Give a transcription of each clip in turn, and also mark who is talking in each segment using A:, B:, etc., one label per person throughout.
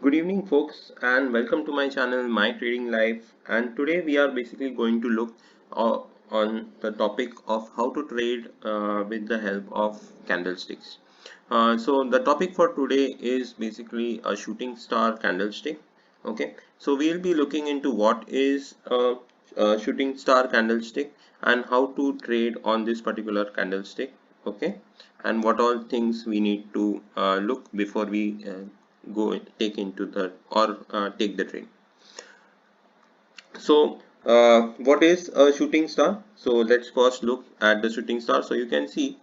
A: Good evening, folks, and welcome to my channel, My Trading Life. And today we are basically going to look on the topic of how to trade with the help of candlesticks. So the topic for today is basically a shooting star candlestick. Okay, so we'll be looking into what is a shooting star candlestick and how to trade on this particular candlestick. Okay, and what all things we need to look before we go take into the or take the trade. So what is a shooting star? So let's first look at the shooting star. So you can see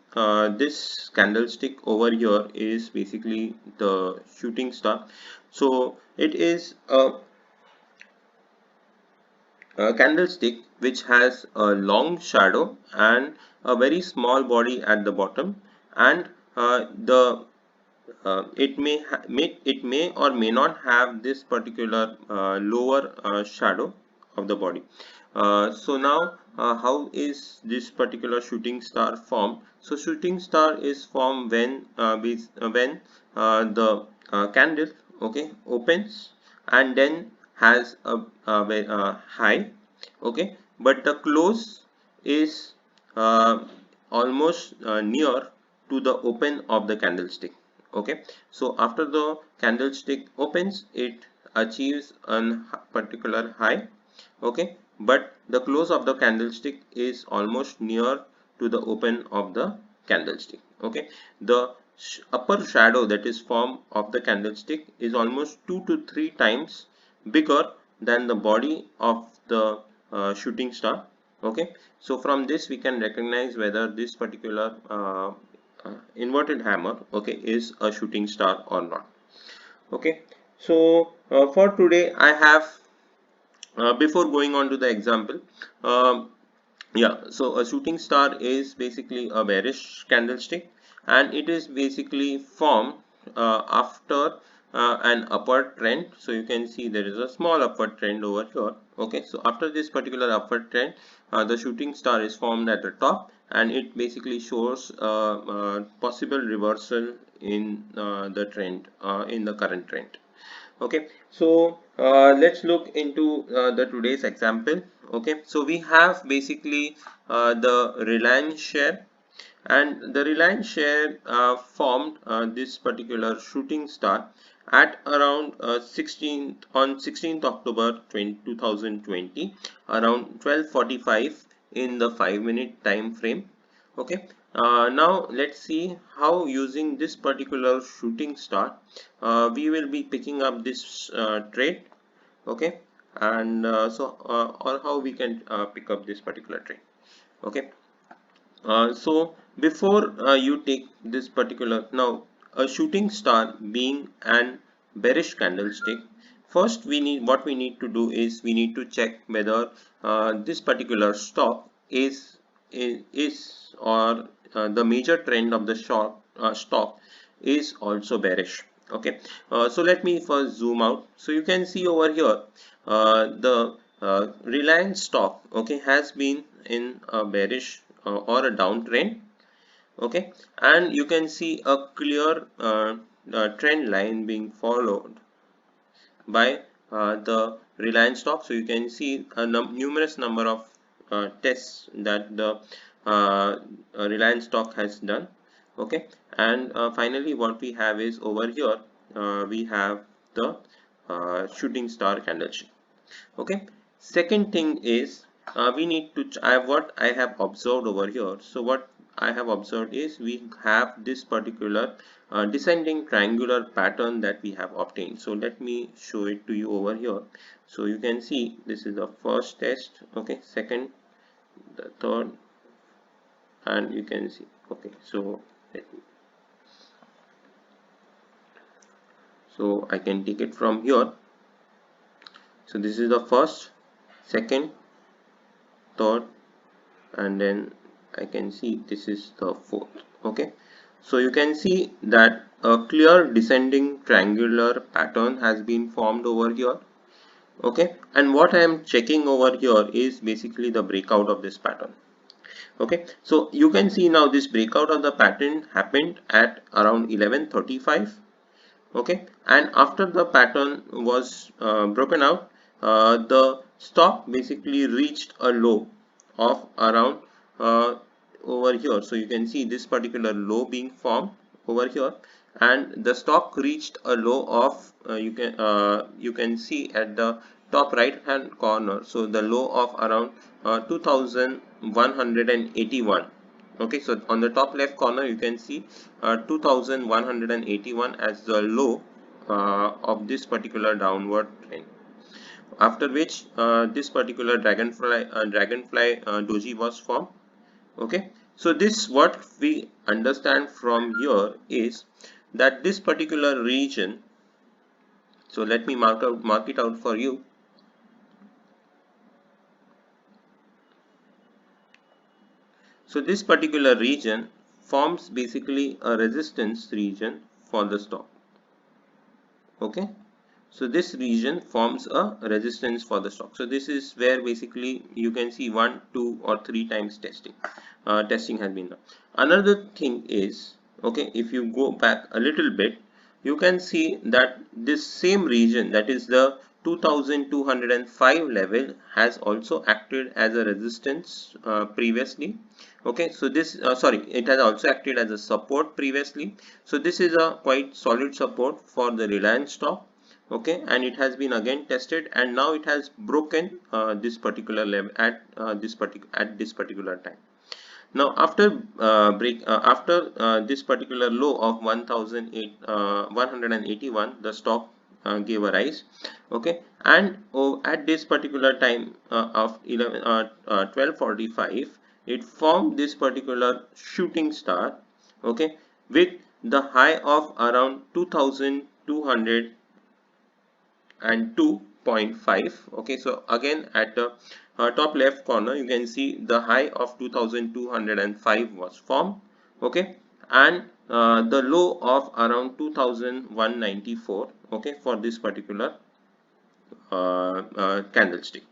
A: this candlestick over here is basically the shooting star. So it is a candlestick which has a long shadow and a very small body at the bottom, and the it may or may not have this particular lower shadow of the body. So now how is this particular shooting star formed? So shooting star is formed when the candle, okay, opens and then has a high, okay, but the close is uh, almost near to the open of the candlestick. Okay, so after the candlestick opens, it achieves a particular high. Okay, but the close of the candlestick is almost near to the open of the candlestick. Okay, the upper shadow that is formed of the candlestick is almost 2 to 3 times bigger than the body of the shooting star. Okay, so from this we can recognize whether this particular inverted hammer, okay, is a shooting star or not. Okay, so for today I have before going on to the example, um, yeah, so a shooting star is basically a bearish candlestick, and it is basically formed after an upward trend. So you can see there is a small upward trend over here. Okay, so after this particular upward trend, the shooting star is formed at the top, and it basically shows possible reversal in the trend, in the current trend. Okay, so let's look into the today's example. Okay, so we have basically the Reliance share, and the Reliance share formed this particular shooting star at around 16th October 2020, around 12:45 in the 5-minute time frame. Okay, now let's see how, using this particular shooting star, we will be picking up this trade. Okay, and or how we can pick up this particular trade. Okay, so before you take this particular, now a shooting star being an bearish candlestick, first we need, what we need to do is we need to check whether this particular stock is or the major trend of the stock is also bearish. Okay, so let me first zoom out. So you can see over here the Reliance stock, okay, has been in a bearish or a downtrend. Okay, and you can see a clear trend line being followed by the Reliance stock. So you can see a numerous number of tests that the Reliance stock has done. Okay, and finally what we have is over here we have the shooting star candlestick. Okay, second thing is we need to what I have observed over here. So what I have observed is we have this particular descending triangular pattern that we have obtained. So let me show it to you over here. So you can see this is the first test, okay, second, the third, and you can see, okay, so I can take it from here. So this is the first, second, third, and then I can see this is the fourth. Okay, so you can see that a clear descending triangular pattern has been formed over here. Okay, and what I am checking over here is basically the breakout of this pattern. Okay, so you can see now this breakout of the pattern happened at around 11:35. Okay, and after the pattern was broken out, the stock basically reached a low of around uh, over here. So you can see this particular low being formed over here, and the stock reached a low of you can see at the top right hand corner. So the low of around 2181. Okay, so on the top left corner you can see 2181 as the low of this particular downward trend, after which this particular dragonfly doji was formed. Okay, so this what we understand from here is that this particular region, so let me mark it out for you. So this particular region forms basically a resistance region for the stock. Okay, so this region forms a resistance for the stock. So this is where basically you can see 1, 2 or 3 times testing has been done. Another thing is, okay, if you go back a little bit, you can see that this same region, that is the 2205 level, has also acted as a resistance previously. Okay, so this sorry, it has also acted as a support previously. So this is a quite solid support for the Reliance stock. Okay, and it has been again tested, and now it has broken this particular level at this particular time. Now after this particular low of 1,181, the stock gave a rise. Okay, and at this particular time of 12:45, it formed this particular shooting star. Okay, with the high of around 2,200 and 2.5. Okay, so again at the top left corner you can see the high of 2205 was formed. Okay, and the low of around 2194. Okay, for this particular candlestick.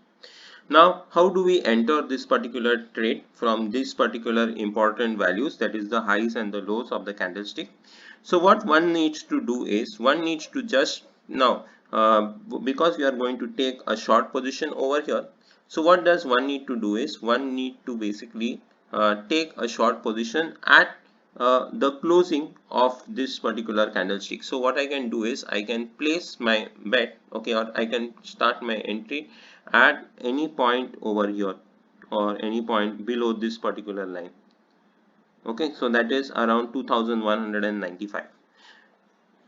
A: Now how do we enter this particular trade from these particular important values, that is the highs and the lows of the candlestick? So what one needs to do is one needs to just now because we are going to take a short position over here. So what does one need to do is one need to basically take a short position at the closing of this particular candlestick. So what I can do is I can place my bet, okay, or I can start my entry at any point over here or any point below this particular line. Okay, so that is around 2195.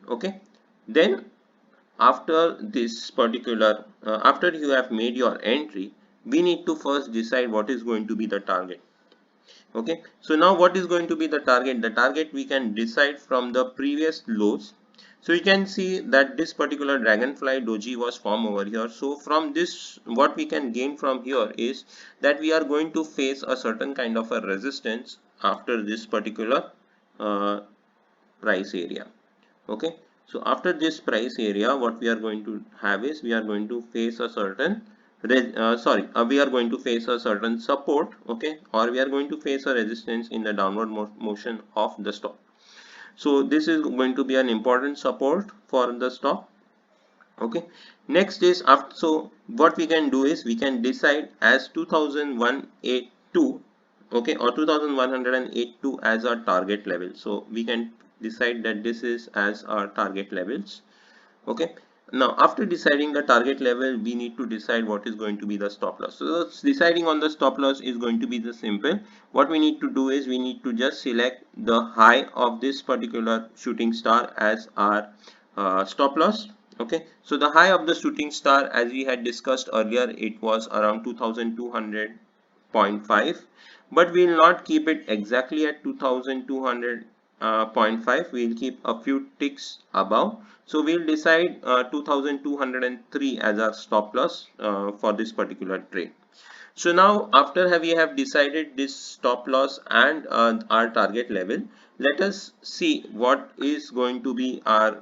A: Okay, then after this particular after you have made your entry, we need to first decide what is going to be the target. Okay, so now what is going to be the target? The target we can decide from the previous lows. So you can see that this particular dragonfly doji was formed over here. So from this, what we can gain from here is that we are going to face a certain kind of a resistance after this particular uh, price area. Okay, so after this price area, what we are going to have is we are going to face a certain we are going to face a certain support. Okay, or we are going to face a resistance in the downward motion of the stock. So this is going to be an important support for the stock. Okay, next is after, so what we can do is we can decide as 2182, okay, or 2182 as our target level. So we can decide that this is as our target levels. Okay, now after deciding the target level, we need to decide what is going to be the stop loss. So deciding on the stop loss is going to be the simple. What we need to do is we need to just select the high of this particular shooting star as our stop loss. Okay, so the high of the shooting star, as we had discussed earlier, it was around 2200.5, but we will not keep it exactly at 2200.5. We will keep a few ticks above. So we will decide 2203 as our stop loss for this particular trade. So now after we have decided this stop loss and our target level, let us see what is going to be our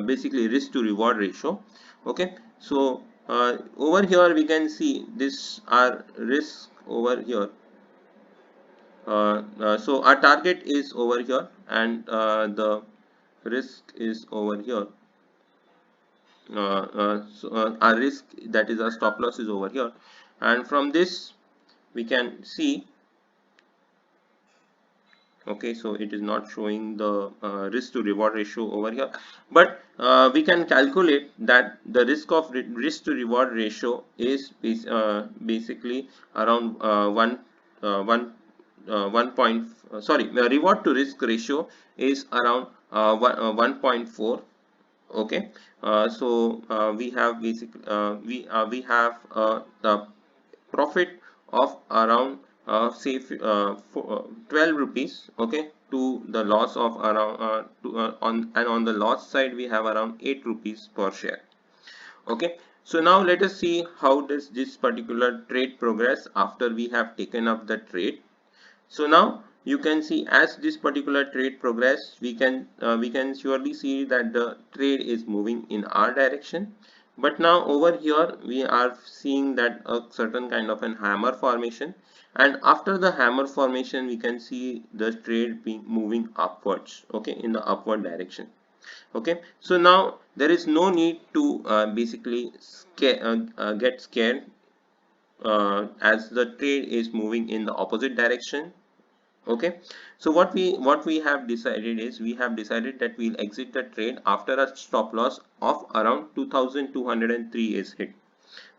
A: basically risk to reward ratio. Okay, so over here we can see this our risk over here. So our target is over here, and the risk is over here. Our risk, that is our stop loss, is over here, and from this we can see, okay, so it is not showing the risk to reward ratio over here, but we can calculate that the risk to reward ratio is basically around 1 point, sorry, reward to risk ratio is around 1.4. Okay, we have basically we have the profit of around say 12 rupees, okay, to the loss of around on the loss side we have around 8 rupees per share. Okay, so now let us see how does this particular trade progress after we have taken up the trade. So now you can see, as this particular trade progress, we can surely see that the trade is moving in our direction. But now over here we are seeing that a certain kind of an hammer formation, and after the hammer formation we can see the trade being moving upwards, okay, in the upward direction. Okay, so now there is no need to basically get scared as the trade is moving in the opposite direction. Okay, so what we have decided is, we have decided that we'll exit the trade after a stop loss of around 2203 is hit.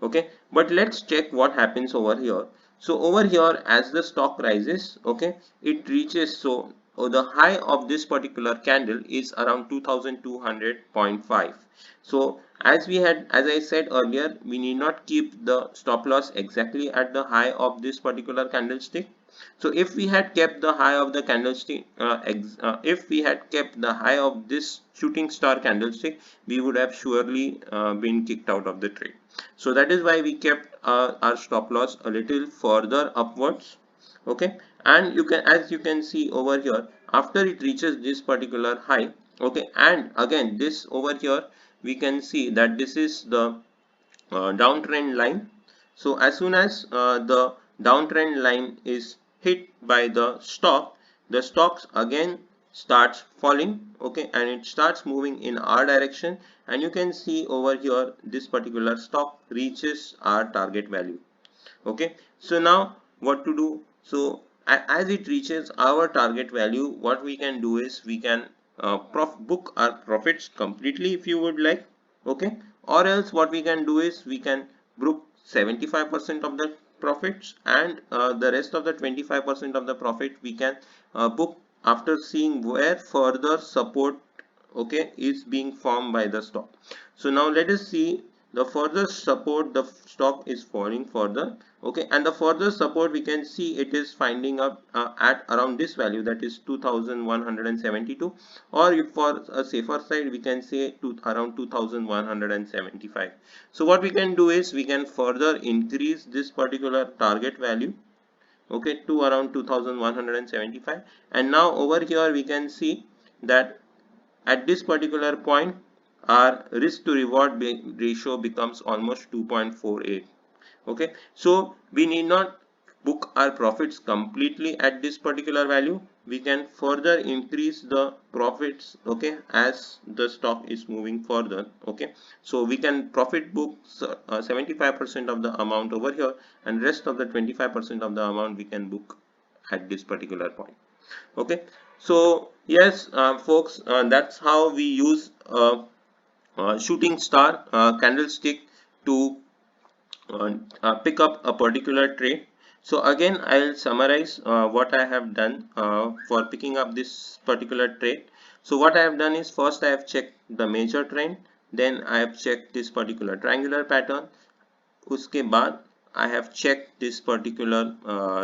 A: Okay, but let's check what happens over here. So over here, as the stock rises, okay, it reaches, so the high of this particular candle is around 2200.5. So as I said earlier, we need not keep the stop loss exactly at the high of this particular candlestick. So if we had kept the high of the candlestick, if we had kept the high of this shooting star candlestick, we would have surely been kicked out of the trade. So that is why we kept our stop loss a little further upwards. Okay, and as you can see over here, after it reaches this particular high, okay, and again this over here, we can see that this is the downtrend line. So as soon as the downtrend line is hit by the stocks again starts falling, okay, and it starts moving in our direction, and you can see over here this particular stock reaches our target value. Okay, so now what to do? So as it reaches our target value, what we can do is, we can book our profits completely if you would like. Okay, or else what we can do is, we can book 75% of the profits, and the rest of the 25% of the profit we can book after seeing where further support, okay, is being formed by the stock. So now let us see the further support. The stock is falling further, okay, and the further support we can see it is finding up at around this value, that is 2172, or if for a safer side we can say to around 2175. So what we can do is, we can further increase this particular target value, okay, to around 2175, and now over here we can see that at this particular point our risk to reward ratio becomes almost 2.48. okay, so we need not book our profits completely at this particular value. We can further increase the profits, okay, as the stock is moving further. Okay, so we can profit book 75% of the amount over here, and rest of the 25% of the amount we can book at this particular point. Okay, so yes, folks, that's how we use shooting star candlestick to pick up a particular trade. So again, I'll summarize what I have done for picking up this particular trade. So what I have done is, first I have checked the major trend, then I have checked this particular triangular pattern. उसके बाद I have checked this particular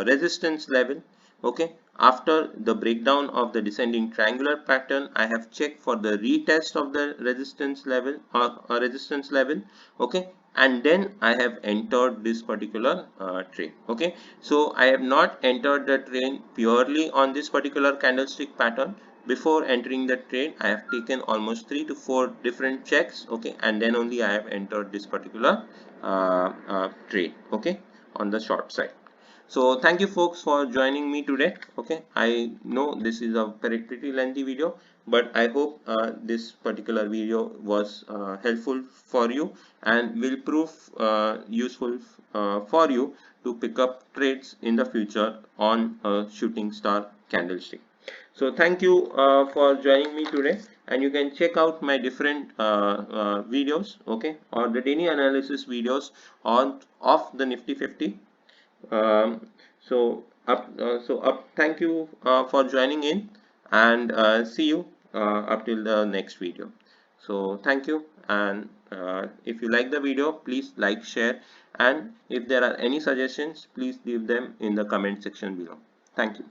A: resistance level. Okay, after the breakdown of the descending triangular pattern, I have checked for the retest of the resistance level or resistance level. Okay, and then I have entered this particular trade. Okay, so I have not entered the trade purely on this particular candlestick pattern. Before entering the trade, I have taken almost 3 to 4 different checks, okay, and then only I have entered this particular trade, okay, on the short side. So thank you folks for joining me today. Okay, I know this is a pretty lengthy video, but I hope this particular video was helpful for you and will prove useful for you to pick up trades in the future on a shooting star candlestick. So thank you for joining me today, and you can check out my different videos, okay, or the daily analysis videos on of the Nifty 50. So thank you for joining in, and see you up till the next video. So thank you, and if you like the video, please like, share, and if there are any suggestions, please leave them in the comment section below. Thank you.